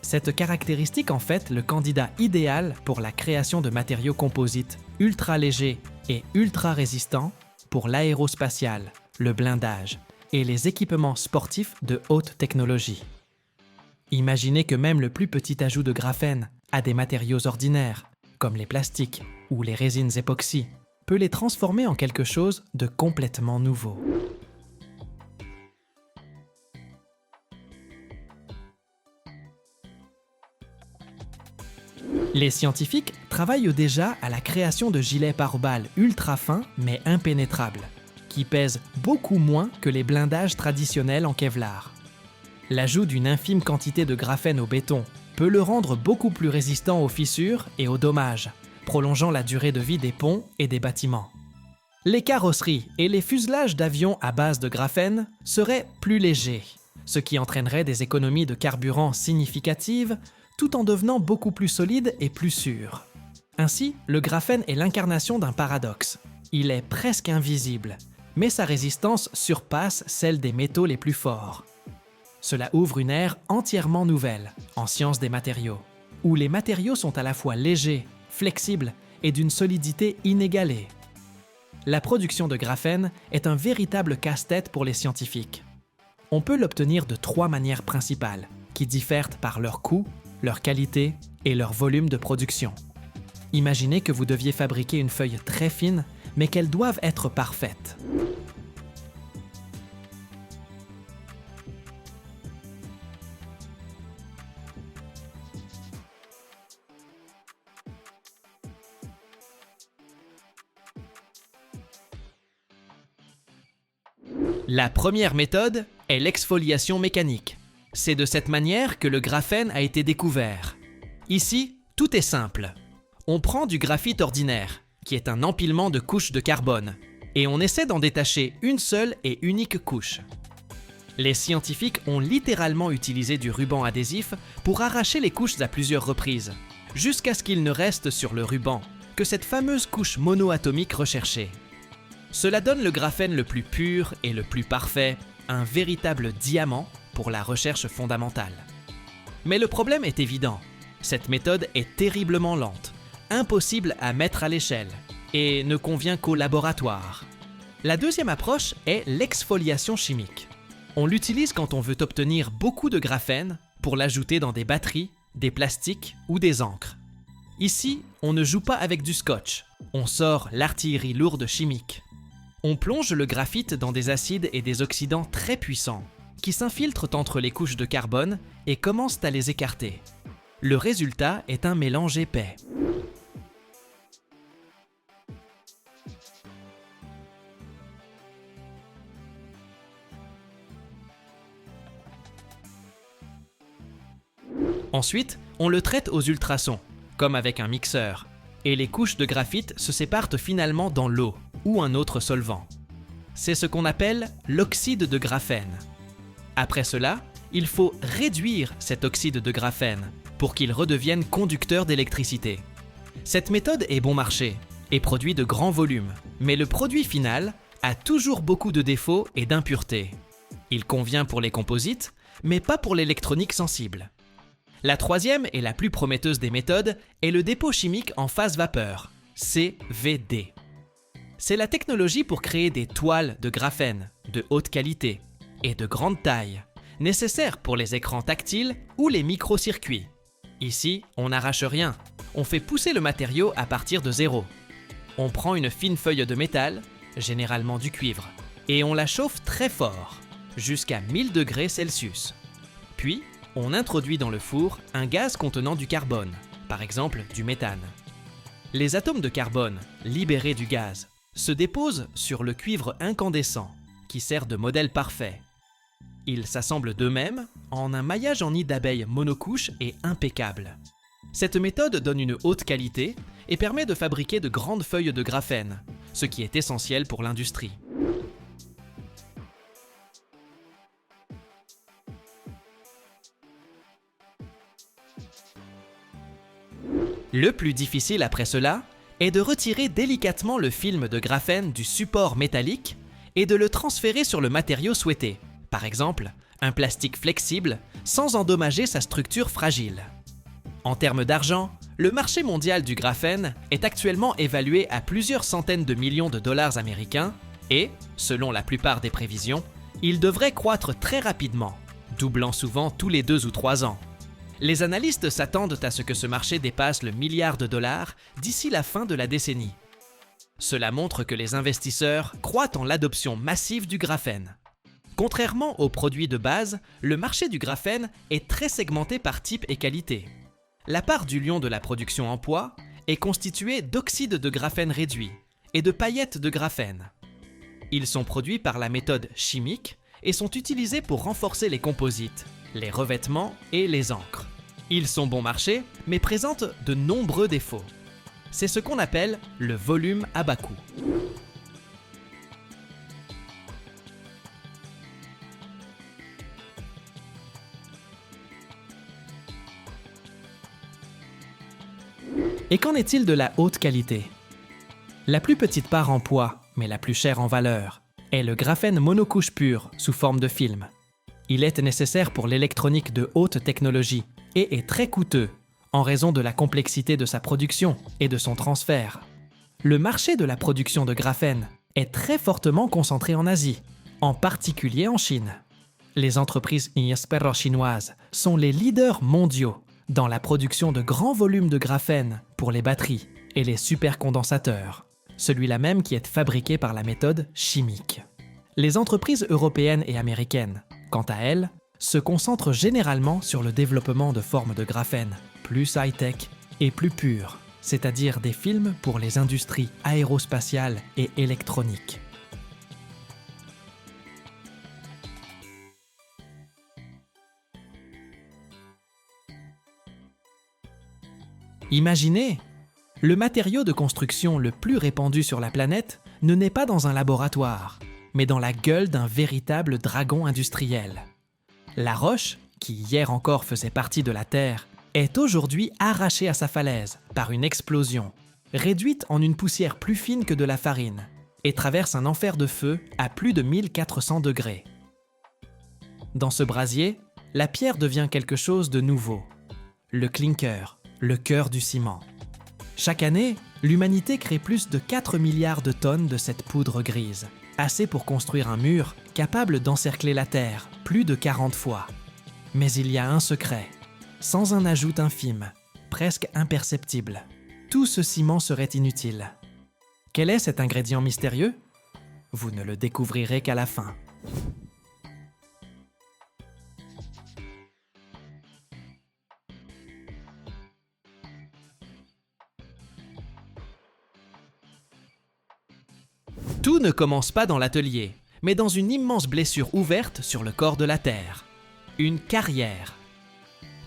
Cette caractéristique en fait le candidat idéal pour la création de matériaux composites ultra légers et ultra résistants pour l'aérospatiale, le blindage et les équipements sportifs de haute technologie. Imaginez que même le plus petit ajout de graphène à des matériaux ordinaires, comme les plastiques ou les résines époxy, peut les transformer en quelque chose de complètement nouveau. Les scientifiques travaillent déjà à la création de gilets pare-balles ultra fins mais impénétrables, qui pèsent beaucoup moins que les blindages traditionnels en Kevlar. L'ajout d'une infime quantité de graphène au béton peut le rendre beaucoup plus résistant aux fissures et aux dommages, prolongeant la durée de vie des ponts et des bâtiments. Les carrosseries et les fuselages d'avions à base de graphène seraient plus légers, ce qui entraînerait des économies de carburant significatives tout en devenant beaucoup plus solides et plus sûrs. Ainsi, le graphène est l'incarnation d'un paradoxe. Il est presque invisible, mais sa résistance surpasse celle des métaux les plus forts. Cela ouvre une ère entièrement nouvelle en sciences des matériaux, où les matériaux sont à la fois légers, flexibles et d'une solidité inégalée. la production de graphène est un véritable casse-tête pour les scientifiques. On peut l'obtenir de 3 manières principales, qui diffèrent par leur coût, leur qualité et leur volume de production. Imaginez que vous deviez fabriquer une feuille très fine, mais qu'elles doivent être parfaites. La première méthode est l'exfoliation mécanique. C'est de cette manière que le graphène a été découvert. Ici, tout est simple. On prend du graphite ordinaire, qui est un empilement de couches de carbone, et on essaie d'en détacher une seule et unique couche. Les scientifiques ont littéralement utilisé du ruban adhésif pour arracher les couches à plusieurs reprises, jusqu'à ce qu'il ne reste sur le ruban que cette fameuse couche monoatomique recherchée. Cela donne le graphène le plus pur et le plus parfait, un véritable diamant pour la recherche fondamentale. Mais le problème est évident. Cette méthode est terriblement lente, impossible à mettre à l'échelle et ne convient qu'au laboratoire. La deuxième approche est l'exfoliation chimique. On l'utilise quand on veut obtenir beaucoup de graphène pour l'ajouter dans des batteries, des plastiques ou des encres. Ici, on ne joue pas avec du scotch, on sort l'artillerie lourde chimique. On plonge le graphite dans des acides et des oxydants très puissants, qui s'infiltrent entre les couches de carbone et commencent à les écarter. Le résultat est un mélange épais. Ensuite, on le traite aux ultrasons, comme avec un mixeur, et les couches de graphite se séparent finalement dans l'eau ou un autre solvant. C'est ce qu'on appelle l'oxyde de graphène. Après cela, il faut réduire cet oxyde de graphène pour qu'il redevienne conducteur d'électricité. Cette méthode est bon marché et produit de grands volumes, mais le produit final a toujours beaucoup de défauts et d'impuretés. Il convient pour les composites, mais pas pour l'électronique sensible. La troisième et la plus prometteuse des méthodes est le dépôt chimique en phase vapeur, CVD. C'est la technologie pour créer des toiles de graphène de haute qualité et de grande taille, nécessaires pour les écrans tactiles ou les microcircuits. Ici, on n'arrache rien, on fait pousser le matériau à partir de zéro. On prend une fine feuille de métal, généralement du cuivre, et on la chauffe très fort, jusqu'à 1000 degrés Celsius. Puis, on introduit dans le four un gaz contenant du carbone, par exemple du méthane. Les atomes de carbone, libérés du gaz, se déposent sur le cuivre incandescent, qui sert de modèle parfait. Ils s'assemblent d'eux-mêmes en un maillage en nid d'abeilles monocouche et impeccable. Cette méthode donne une haute qualité et permet de fabriquer de grandes feuilles de graphène, ce qui est essentiel pour l'industrie. Le plus difficile après cela est de retirer délicatement le film de graphène du support métallique et de le transférer sur le matériau souhaité, par exemple un plastique flexible, sans endommager sa structure fragile. En termes d'argent, le marché mondial du graphène est actuellement évalué à plusieurs centaines de millions de dollars américains et, selon la plupart des prévisions, il devrait croître très rapidement, doublant souvent tous les 2 ou 3 ans. Les analystes s'attendent à ce que ce marché dépasse le milliard de dollars d'ici la fin de la décennie. Cela montre que les investisseurs croient en l'adoption massive du graphène. Contrairement aux produits de base, le marché du graphène est très segmenté par type et qualité. La part du lion de la production en poids est constituée d'oxyde de graphène réduit et de paillettes de graphène. Ils sont produits par la méthode chimique et sont utilisés pour renforcer les composites, les revêtements et les encres. Ils sont bon marché, mais présentent de nombreux défauts. C'est ce qu'on appelle le volume à bas coût. Et qu'en est-il de la haute qualité? La plus petite part en poids, mais la plus chère en valeur, est le graphène monocouche pur sous forme de film. Il est nécessaire pour l'électronique de haute technologie et est très coûteux en raison de la complexité de sa production et de son transfert. Le marché de la production de graphène est très fortement concentré en Asie, en particulier en Chine. Les entreprises Inespero chinoises sont les leaders mondiaux dans la production de grands volumes de graphène pour les batteries et les supercondensateurs, celui-là même qui est fabriqué par la méthode chimique. Les entreprises européennes et américaines, quant à elles, se concentrent généralement sur le développement de formes de graphène plus high-tech et plus pures, c'est-à-dire des films pour les industries aérospatiales et électroniques. Imaginez, le matériau de construction le plus répandu sur la planète ne naît pas dans un laboratoire, mais dans la gueule d'un véritable dragon industriel. La roche, qui hier encore faisait partie de la Terre, est aujourd'hui arrachée à sa falaise par une explosion, réduite en une poussière plus fine que de la farine, et traverse un enfer de feu à plus de 1400 degrés. Dans ce brasier, la pierre devient quelque chose de nouveau, le clinker, le cœur du ciment. Chaque année, l'humanité crée plus de 4 milliards de tonnes de cette poudre grise, assez pour construire un mur capable d'encercler la Terre plus de 40 fois. Mais il y a un secret. Sans un ajout infime, presque imperceptible, tout ce ciment serait inutile. Quel est cet ingrédient mystérieux? Vous ne le découvrirez qu'à la fin. Tout ne commence pas dans l'atelier, mais dans une immense blessure ouverte sur le corps de la Terre. Une carrière.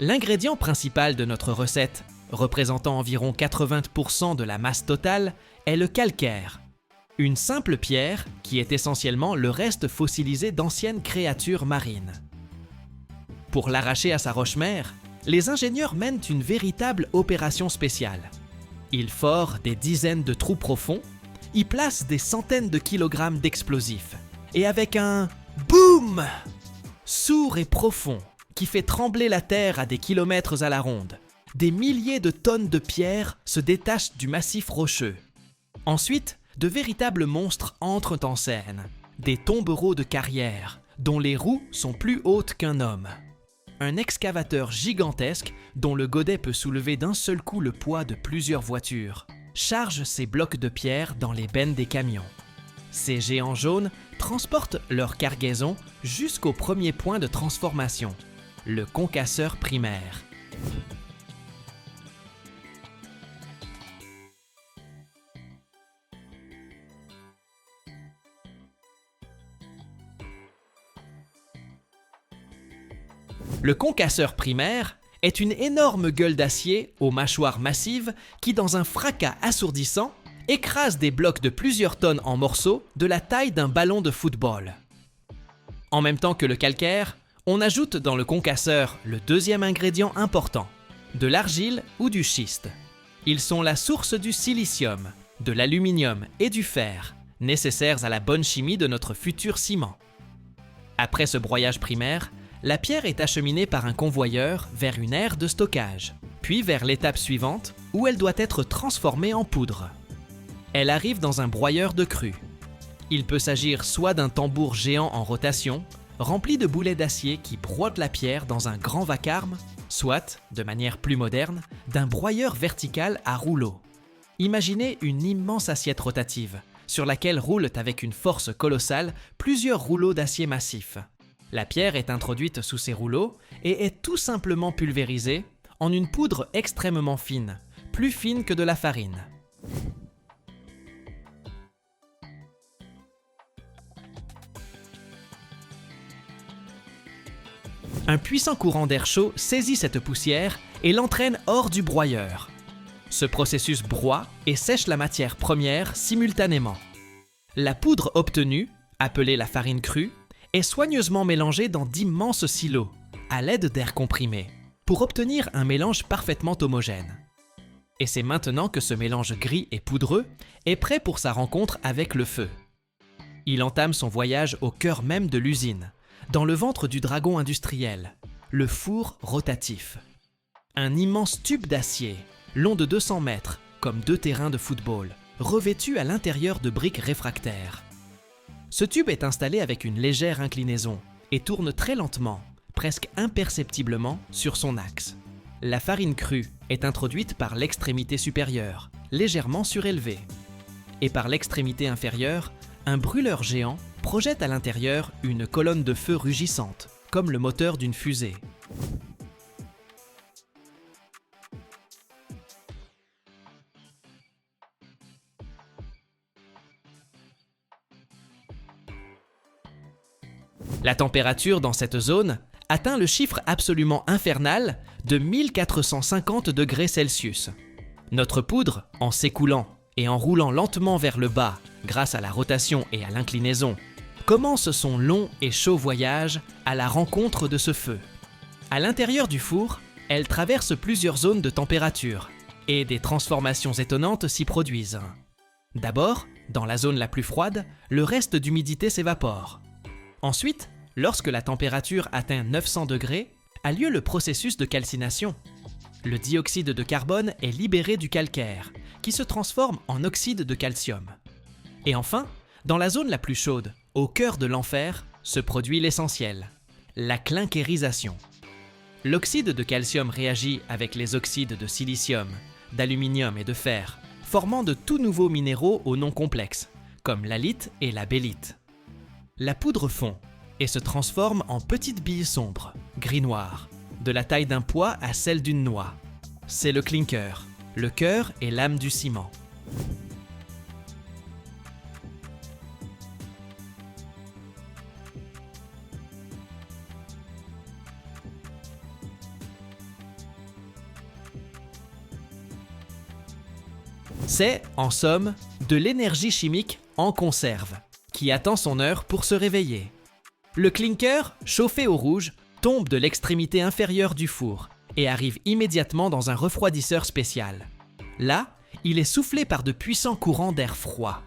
L'ingrédient principal de notre recette, représentant environ 80% de la masse totale, est le calcaire. Une simple pierre qui est essentiellement le reste fossilisé d'anciennes créatures marines. Pour l'arracher à sa roche-mère, les ingénieurs mènent une véritable opération spéciale. Ils forent des dizaines de trous profonds, y placent des centaines de kilogrammes d'explosifs, et avec un « boum » sourd et profond, qui fait trembler la terre à des kilomètres à la ronde, des milliers de tonnes de pierres se détachent du massif rocheux. Ensuite, de véritables monstres entrent en scène, des tombereaux de carrière, dont les roues sont plus hautes qu'un homme. Un excavateur gigantesque, dont le godet peut soulever d'un seul coup le poids de plusieurs voitures, charge ces blocs de pierre dans les bennes des camions. Ces géants jaunes transportent leur cargaison jusqu'au premier point de transformation, le concasseur primaire. Le concasseur primaire est une énorme gueule d'acier aux mâchoires massives qui, dans un fracas assourdissant, écrase des blocs de plusieurs tonnes en morceaux de la taille d'un ballon de football. En même temps que le calcaire, on ajoute dans le concasseur le deuxième ingrédient important, de l'argile ou du schiste. Ils sont la source du silicium, de l'aluminium et du fer, nécessaires à la bonne chimie de notre futur ciment. Après ce broyage primaire, la pierre est acheminée par un convoyeur vers une aire de stockage, puis vers l'étape suivante où elle doit être transformée en poudre. Elle arrive dans un broyeur de cru. Il peut s'agir soit d'un tambour géant en rotation, rempli de boulets d'acier qui broient la pierre dans un grand vacarme, soit, de manière plus moderne, d'un broyeur vertical à rouleau. Imaginez une immense assiette rotative, sur laquelle roulent avec une force colossale plusieurs rouleaux d'acier massif. La pierre est introduite sous ces rouleaux et est tout simplement pulvérisée en une poudre extrêmement fine, plus fine que de la farine. Un puissant courant d'air chaud saisit cette poussière et l'entraîne hors du broyeur. Ce processus broie et sèche la matière première simultanément. La poudre obtenue, appelée la farine crue, est soigneusement mélangée dans d'immenses silos, à l'aide d'air comprimé, pour obtenir un mélange parfaitement homogène. Et c'est maintenant que ce mélange gris et poudreux est prêt pour sa rencontre avec le feu. Il entame son voyage au cœur même de l'usine, dans le ventre du dragon industriel, le four rotatif. Un immense tube d'acier, long de 200 mètres, comme 2 terrains de football, revêtu à l'intérieur de briques réfractaires. Ce tube est installé avec une légère inclinaison et tourne très lentement, presque imperceptiblement, sur son axe. La farine crue est introduite par l'extrémité supérieure, légèrement surélevée. Et par l'extrémité inférieure, un brûleur géant projette à l'intérieur une colonne de feu rugissante, comme le moteur d'une fusée. La température dans cette zone atteint le chiffre absolument infernal de 1450 degrés Celsius. Notre poudre, en s'écoulant et en roulant lentement vers le bas grâce à la rotation et à l'inclinaison, commence son long et chaud voyage à la rencontre de ce feu. À l'intérieur du four, elle traverse plusieurs zones de température et des transformations étonnantes s'y produisent. D'abord, dans la zone la plus froide, le reste d'humidité s'évapore. Ensuite, lorsque la température atteint 900 degrés, a lieu le processus de calcination. Le dioxyde de carbone est libéré du calcaire, qui se transforme en oxyde de calcium. Et enfin, dans la zone la plus chaude, au cœur de l'enfer, se produit l'essentiel, la clinkérisation. L'oxyde de calcium réagit avec les oxydes de silicium, d'aluminium et de fer, formant de tout nouveaux minéraux aux noms complexes, comme l'halite et la bélite. La poudre fond et se transforme en petites billes sombres, gris-noir, de la taille d'un pois à celle d'une noix. C'est le clinker, le cœur et l'âme du ciment. C'est, en somme, de l'énergie chimique en conserve, qui attend son heure pour se réveiller. Le clinker, chauffé au rouge, tombe de l'extrémité inférieure du four et arrive immédiatement dans un refroidisseur spécial. Là, il est soufflé par de puissants courants d'air froid.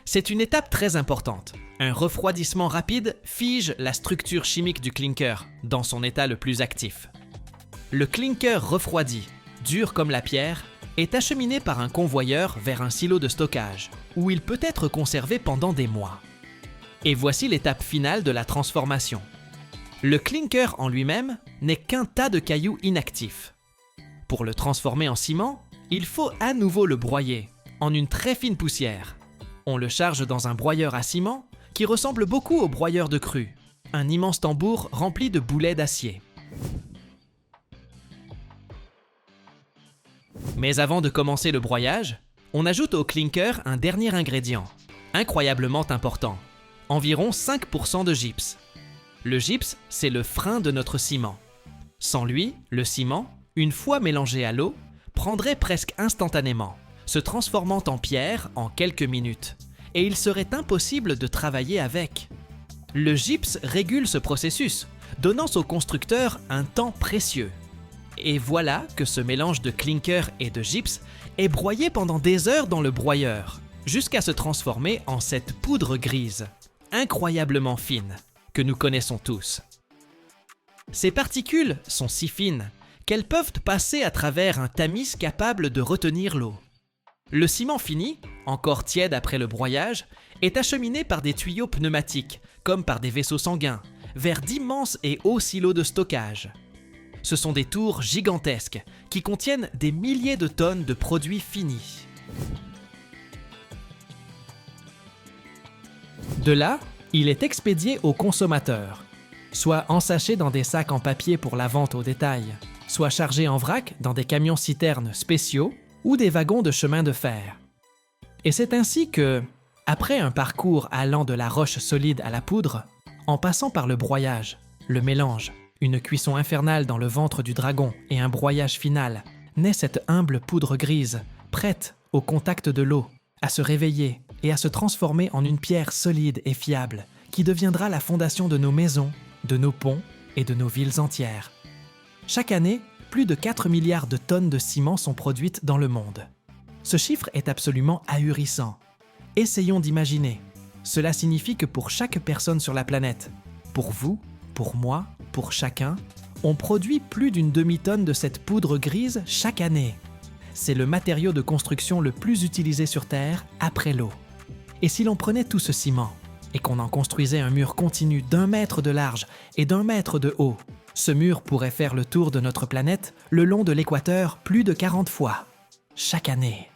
C'est une étape très importante. Un refroidissement rapide fige la structure chimique du clinker dans son état le plus actif. Le clinker refroidi, dur comme la pierre, est acheminé par un convoyeur vers un silo de stockage, où il peut être conservé pendant des mois. Et voici l'étape finale de la transformation. Le clinker en lui-même n'est qu'un tas de cailloux inactifs. Pour le transformer en ciment, il faut à nouveau le broyer, en une très fine poussière. On le charge dans un broyeur à ciment qui ressemble beaucoup au broyeur de cru, un immense tambour rempli de boulets d'acier. Mais avant de commencer le broyage, on ajoute au clinker un dernier ingrédient, incroyablement important, environ 5% de gypse. Le gypse, c'est le frein de notre ciment. Sans lui, le ciment, une fois mélangé à l'eau, prendrait presque instantanément, se transformant en pierre en quelques minutes, et il serait impossible de travailler avec. Le gypse régule ce processus, donnant au constructeur un temps précieux. Et voilà que ce mélange de clinker et de gypse est broyé pendant des heures dans le broyeur, jusqu'à se transformer en cette poudre grise, incroyablement fine, que nous connaissons tous. Ces particules sont si fines qu'elles peuvent passer à travers un tamis capable de retenir l'eau. Le ciment fini, encore tiède après le broyage, est acheminé par des tuyaux pneumatiques, comme par des vaisseaux sanguins, vers d'immenses et hauts silos de stockage. Ce sont des tours gigantesques qui contiennent des milliers de tonnes de produits finis. De là, il est expédié aux consommateurs, soit ensachés dans des sacs en papier pour la vente au détail, soit chargés en vrac dans des camions-citernes spéciaux ou des wagons de chemin de fer. Et c'est ainsi que, après un parcours allant de la roche solide à la poudre, en passant par le broyage, le mélange, une cuisson infernale dans le ventre du dragon et un broyage final, naît cette humble poudre grise, prête, au contact de l'eau, à se réveiller et à se transformer en une pierre solide et fiable qui deviendra la fondation de nos maisons, de nos ponts et de nos villes entières. Chaque année, plus de 4 milliards de tonnes de ciment sont produites dans le monde. Ce chiffre est absolument ahurissant. Essayons d'imaginer. Cela signifie que pour chaque personne sur la planète, pour vous, pour moi, pour chacun, on produit plus d'une demi-tonne de cette poudre grise chaque année. c'est le matériau de construction le plus utilisé sur Terre après l'eau. Et si l'on prenait tout ce ciment et qu'on en construisait un mur continu d'1 mètre de large et d'1 mètre de haut, ce mur pourrait faire le tour de notre planète le long de l'équateur plus de 40 fois, chaque année.